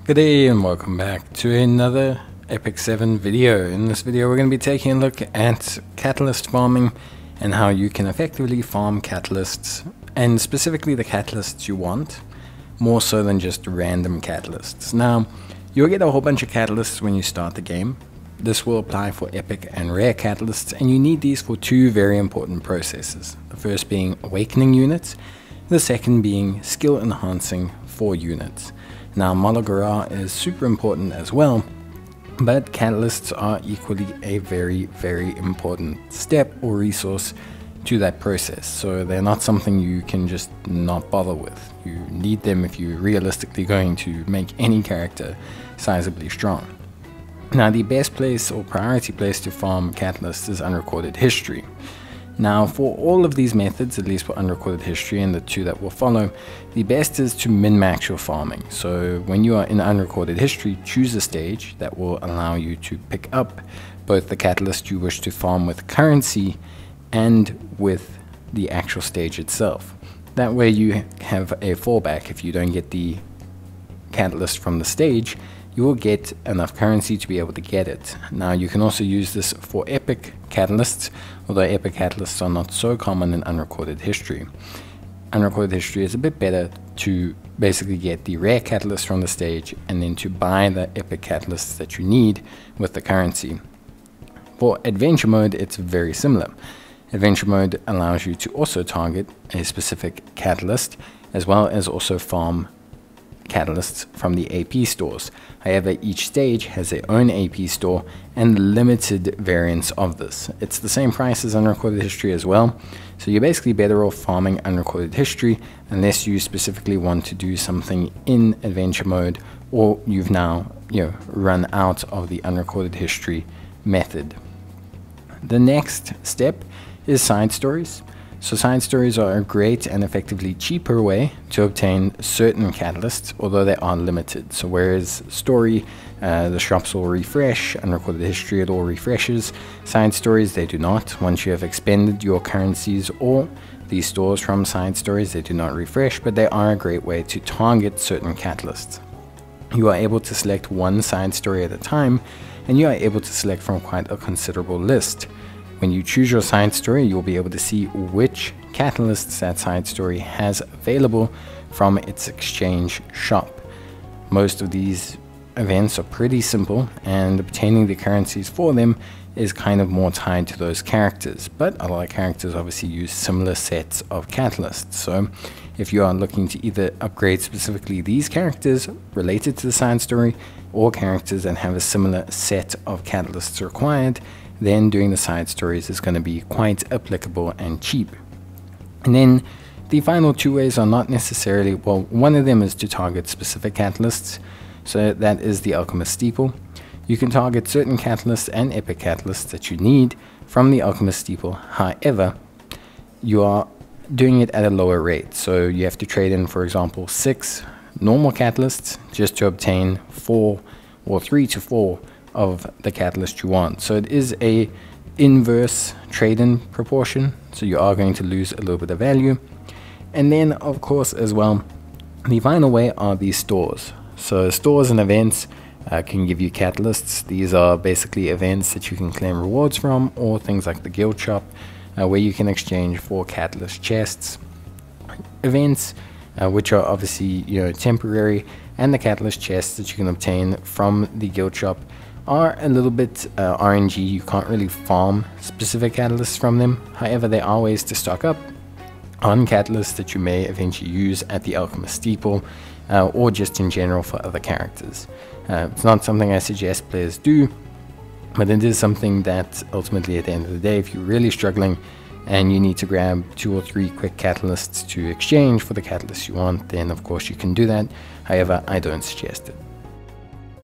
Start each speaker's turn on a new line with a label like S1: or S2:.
S1: Good day and welcome back to another Epic 7 video. In this video we're going to be taking a look at catalyst farming and how you can effectively farm catalysts, and specifically the catalysts you want, more so than just random catalysts. Now, you'll get a whole bunch of catalysts when you start the game. This will apply for epic and rare catalysts, and you need these for two very important processes. The first being awakening units, the second being skill enhancing for units. Now, Malagara is super important as well, but catalysts are equally a very important step or resource to that process. So they're not something you can just not bother with. You need them if you're realistically going to make any character sizably strong. Now, the best place or priority place to farm catalysts is Unrecorded History. Now, for all of these methods, at least for Unrecorded History and the two that will follow, the best is to min-max your farming. So when you are in Unrecorded History, choose a stage that will allow you to pick up both the catalyst you wish to farm with currency and with the actual stage itself. That way you have a fallback. If you don't get the catalyst from the stage, you will get enough currency to be able to get it. Now, you can also use this for epic catalysts, although epic catalysts are not so common in Unrecorded History. Unrecorded History is a bit better to basically get the rare catalyst from the stage and then to buy the epic catalysts that you need with the currency. For adventure mode, it's very similar. Adventure mode allows you to also target a specific catalyst, as well as also farm catalysts from the AP stores. However, each stage has their own AP store and limited variants of this. It's the same price as Unrecorded History as well, so you're basically better off farming Unrecorded History unless you specifically want to do something in adventure mode, or you've now run out of the Unrecorded History method. The next step is side stories. So side stories are a great and effectively cheaper way to obtain certain catalysts, although they are limited. So whereas story, the shops will refresh, Unrecorded History it all refreshes, side stories they do not. Once you have expended your currencies or the stores from side stories, they do not refresh, but they are a great way to target certain catalysts. You are able to select one side story at a time, and you are able to select from quite a considerable list. When you choose your side story, you'll be able to see which catalysts that side story has available from its exchange shop. Most of these events are pretty simple, and obtaining the currencies for them is kind of more tied to those characters, but a lot of characters obviously use similar sets of catalysts. So if you are looking to either upgrade specifically these characters related to the side story, or characters that have a similar set of catalysts required, then doing the side stories is going to be quite applicable and cheap. And then the final two ways are not necessarily, well, one of them is to target specific catalysts. So that is the Alchemist Steeple. You can target certain catalysts and epic catalysts that you need from the Alchemist Steeple. However, you are doing it at a lower rate. So you have to trade in, for example, 6 normal catalysts just to obtain 4 or 3 to 4 of the catalyst you want. So it is a inverse trade-in proportion, so you are going to lose a little bit of value. And then of course as well, the final way are these stores. So stores and events can give you catalysts. These are basically events that you can claim rewards from, or things like the guild shop where you can exchange for catalyst chests. Events which are obviously temporary, and the catalyst chests that you can obtain from the guild shop are a little bit RNG. You can't really farm specific catalysts from them. However, there are ways to stock up on catalysts that you may eventually use at the Alchemist Steeple, or just in general for other characters. It's not something I suggest players do, but it is something that ultimately at the end of the day, if you're really struggling and you need to grab 2 or 3 quick catalysts to exchange for the catalyst you want, then of course you can do that. However, I don't suggest it.